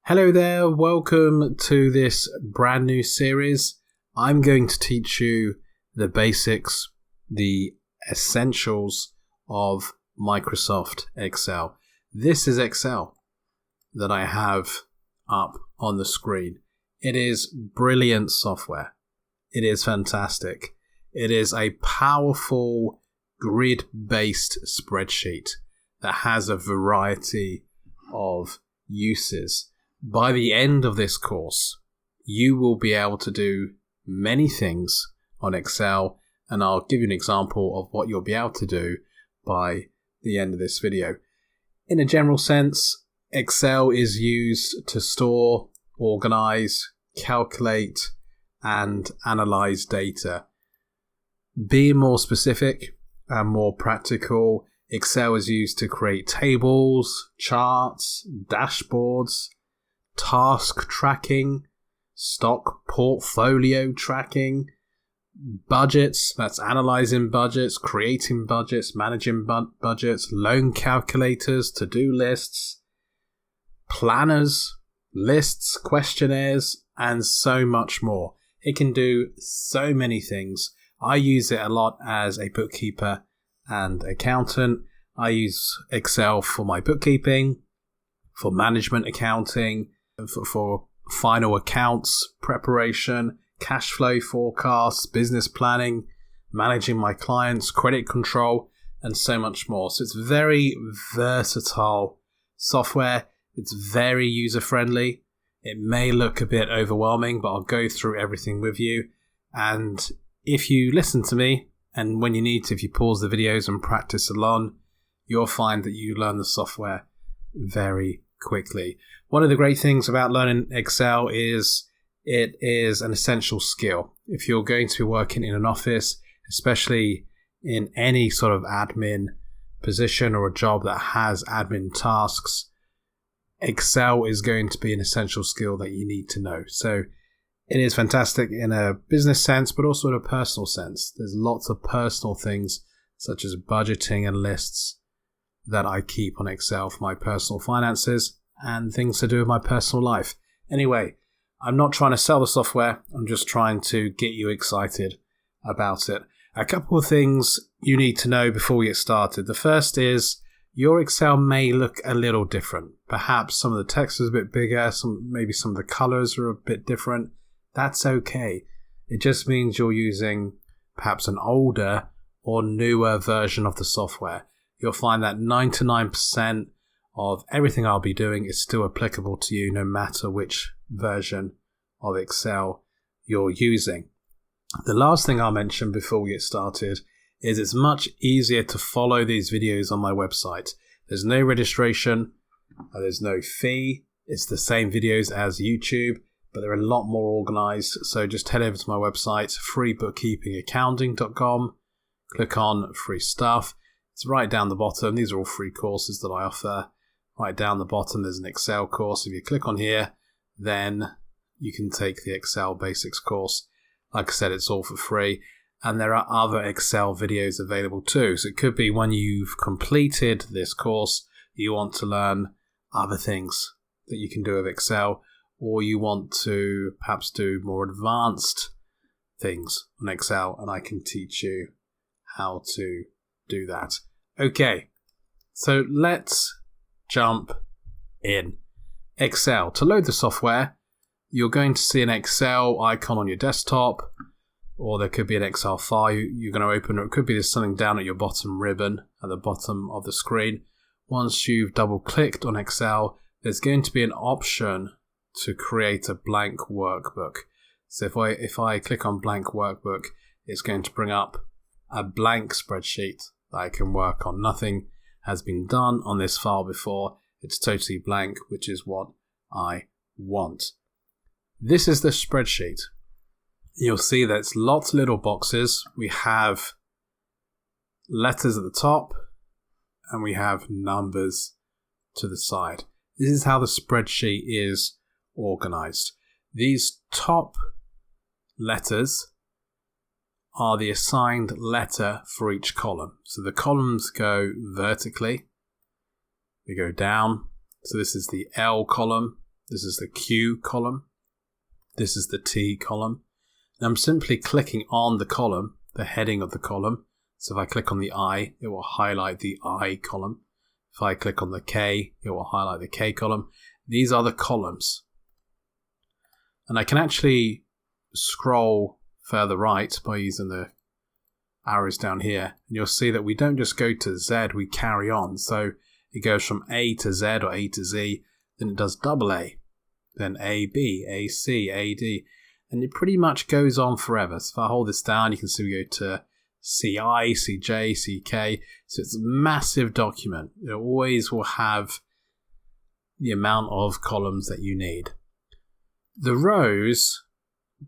Hello there, welcome to this brand new series. I'm going to teach you the basics, the essentials of Microsoft Excel. This is Excel that I have up on the screen. It is brilliant software. It is fantastic. It is a powerful grid-based spreadsheet that has a variety of uses. By the end of this course, you will be able to do many things on Excel, and I'll give you an example of what you'll be able to do by the end of this video. In a general sense, Excel is used to store, organize, calculate, and analyze data. Being more specific and more practical, Excel is used to create tables, charts, dashboards, task tracking, stock portfolio tracking, budgets, that's analyzing budgets, creating budgets, managing budgets, loan calculators, to-do lists, planners, lists, questionnaires, and so much more. It can do so many things. I use it a lot as a bookkeeper and accountant. I use Excel for my bookkeeping, for management accounting, for final accounts preparation, cash flow forecasts, business planning, managing my clients, credit control, and so much more. So it's very versatile software. It's very user-friendly. It may look a bit overwhelming, but I'll go through everything with you. And if you listen to me, and when you need to, if you pause the videos and practice along, you'll find that you learn the software very quickly. One of the great things about learning Excel is it is an essential skill. If you're going to be working in an office, especially in any sort of admin position or a job that has admin tasks, Excel is going to be an essential skill that you need to know. So it is fantastic in a business sense, but also in a personal sense. There's lots of personal things such as budgeting and lists that I keep on Excel for my personal finances and things to do with my personal life. Anyway, I'm not trying to sell the software. I'm just trying to get you excited about it. A couple of things you need to know before we get started. The first is your Excel may look a little different. Perhaps some of the text is a bit bigger, maybe some of the colors are a bit different. That's okay. It just means you're using perhaps an older or newer version of the software. You'll find that 99% of everything I'll be doing is still applicable to you no matter which version of Excel you're using. The last thing I'll mention before we get started is it's much easier to follow these videos on my website. There's no registration, there's no fee. It's the same videos as YouTube, but they're a lot more organized. So just head over to my website, freebookkeepingaccounting.com, click on free stuff. It's right down the bottom. These are all free courses that I offer. Right down the bottom, there's an Excel course. If you click on here, then you can take the Excel Basics course. Like I said, it's all for free. And there are other Excel videos available too. So it could be when you've completed this course, you want to learn other things that you can do with Excel, or you want to perhaps do more advanced things on Excel, and I can teach you how to do that. Okay, so let's jump in. Excel. To load the software, you're going to see an Excel icon on your desktop, or there could be an Excel file you're going to open, or it could be there's something down at your bottom ribbon at the bottom of the screen. Once you've double clicked on Excel, there's going to be an option to create a blank workbook. So if I click on blank workbook, it's going to bring up a blank spreadsheet that I can work on. Nothing has been done on this file before. It's totally blank, which is what I want. This is the spreadsheet. You'll see that it's lots of little boxes. We have letters at the top and we have numbers to the side. This is how the spreadsheet is organized. These top letters are the assigned letter for each column. So the columns go vertically. They go down. So this is the L column. This is the Q column. This is the T column. And I'm simply clicking on the column, the heading of the column. So if I click on the I, it will highlight the I column. If I click on the K, it will highlight the K column. These are the columns. And I can actually scroll further right by using the arrows down here. And you'll see that we don't just go to Z, we carry on. So it goes from A to Z or A to Z, then it does double A, then AB, AC, AD. And it pretty much goes on forever. So if I hold this down, you can see we go to CI, CJ, CK. So it's a massive document. It always will have the amount of columns that you need. The rows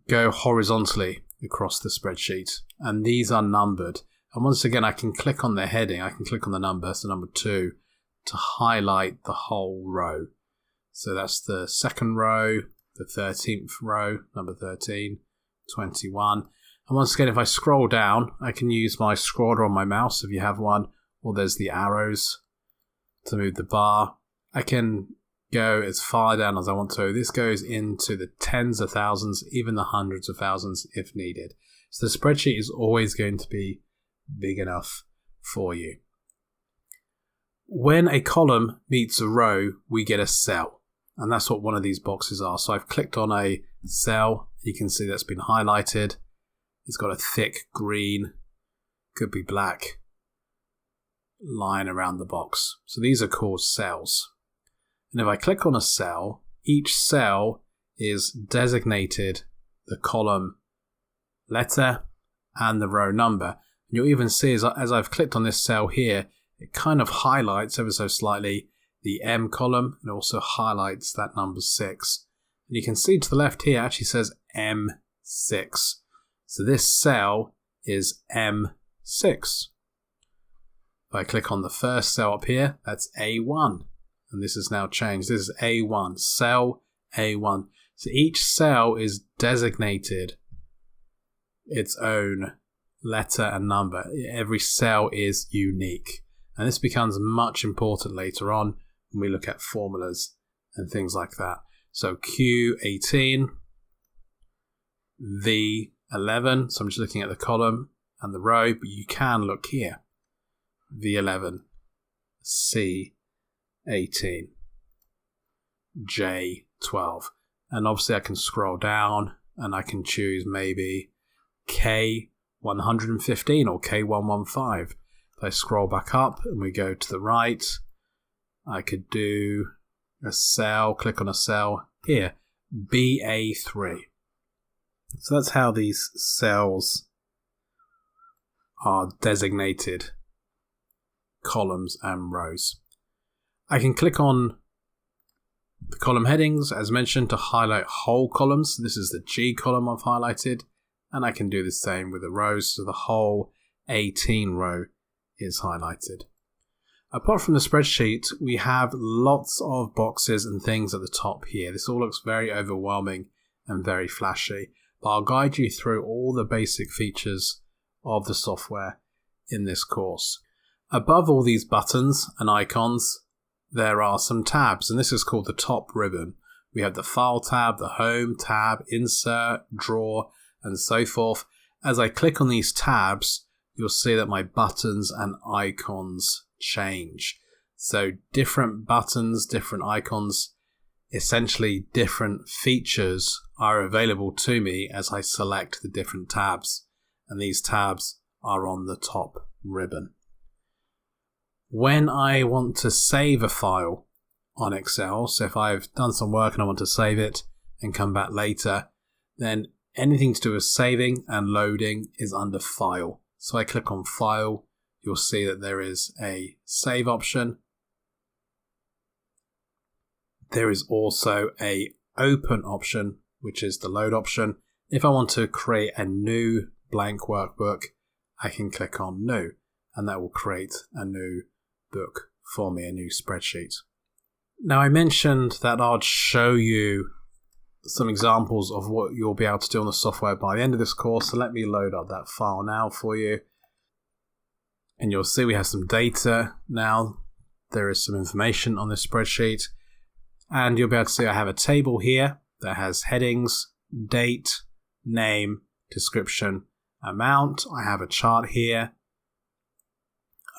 go horizontally across the spreadsheet, and these are numbered. And once again, I can click on the heading, I can click on the number, so number 2, to highlight the whole row. So that's the second row, the 13th row, number 13, 21. And once again, if I scroll down, I can use my scroller on my mouse if you have one, or there's the arrows to move the bar. I can go as far down as I want to. This goes into the tens of thousands, even the hundreds of thousands if needed. So the spreadsheet is always going to be big enough for you. When a column meets a row, we get a cell. And that's what one of these boxes are. So I've clicked on a cell. You can see that's been highlighted. It's got a thick green, could be black, line around the box. So these are called cells. And if I click on a cell, each cell is designated the column letter and the row number. And you'll even see as I've clicked on this cell here, it kind of highlights ever so slightly the M column and also highlights that number 6. And you can see to the left here actually says M6. So this cell is M6. If I click on the first cell up here, that's A1. And this is now changed. This is A1, cell A1. So each cell is designated its own letter and number. Every cell is unique. And this becomes much important later on when we look at formulas and things like that. So Q18, V11. So I'm just looking at the column and the row, but you can look here. V11, C18, J12. And obviously I can scroll down and I can choose maybe K115 or K115. If I scroll back up and we go to the right, I could do a cell, click on a cell here, BA3. So that's how these cells are designated columns and rows. I can click on the column headings, as mentioned, to highlight whole columns. This is the G column I've highlighted, and I can do the same with the rows, so the whole 18 row is highlighted. Apart from the spreadsheet, we have lots of boxes and things at the top here. This all looks very overwhelming and very flashy, but I'll guide you through all the basic features of the software in this course. Above all these buttons and icons, there are some tabs, and this is called the top ribbon. We have the File tab, the Home tab, Insert, Draw, and so forth. As I click on these tabs, you'll see that my buttons and icons change. So different buttons, different icons, essentially different features are available to me as I select the different tabs. And these tabs are on the top ribbon. When I want to save a file on Excel, so if I've done some work and I want to save it and come back later, then anything to do with saving and loading is under File. So I click on File, you'll see that there is a Save option. There is also a Open option, which is the Load option. If I want to create a new blank workbook, I can click on New, and that will create a new book for me, a new spreadsheet. Now, I mentioned that I'd show you some examples of what you'll be able to do on the software by the end of this course, so let me load up that file now for you. And you'll see we have some data now. There is some information on this spreadsheet. And you'll be able to see I have a table here that has headings, date, name, description, amount. I have a chart here.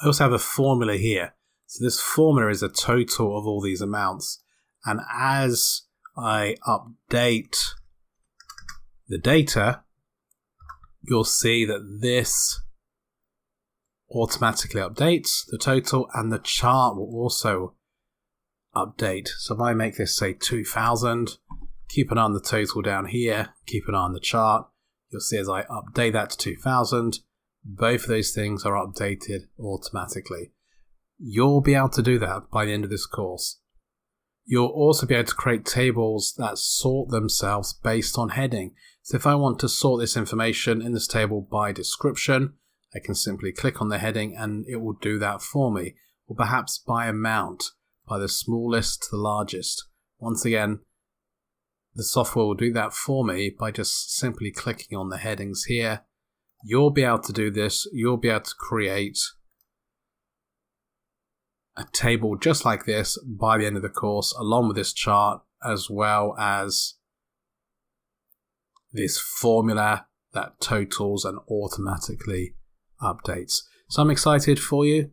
I also have a formula here. So this formula is a total of all these amounts. And as I update the data, you'll see that this automatically updates the total, and the chart will also update. So if I make this say 2000, keep an eye on the total down here, keep an eye on the chart, you'll see as I update that to 2000, both of those things are updated automatically. You'll be able to do that by the end of this course. You'll also be able to create tables that sort themselves based on heading. So if I want to sort this information in this table by description, I can simply click on the heading and it will do that for me. Or perhaps by amount, by the smallest to the largest. Once again, the software will do that for me by just simply clicking on the headings here. You'll be able to do this. You'll be able to create a table just like this by the end of the course, along with this chart, as well as this formula that totals and automatically updates. So I'm excited for you.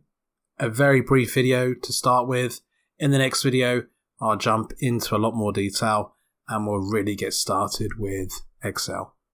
A very brief video to start with. In the next video, I'll jump into a lot more detail and we'll really get started with Excel.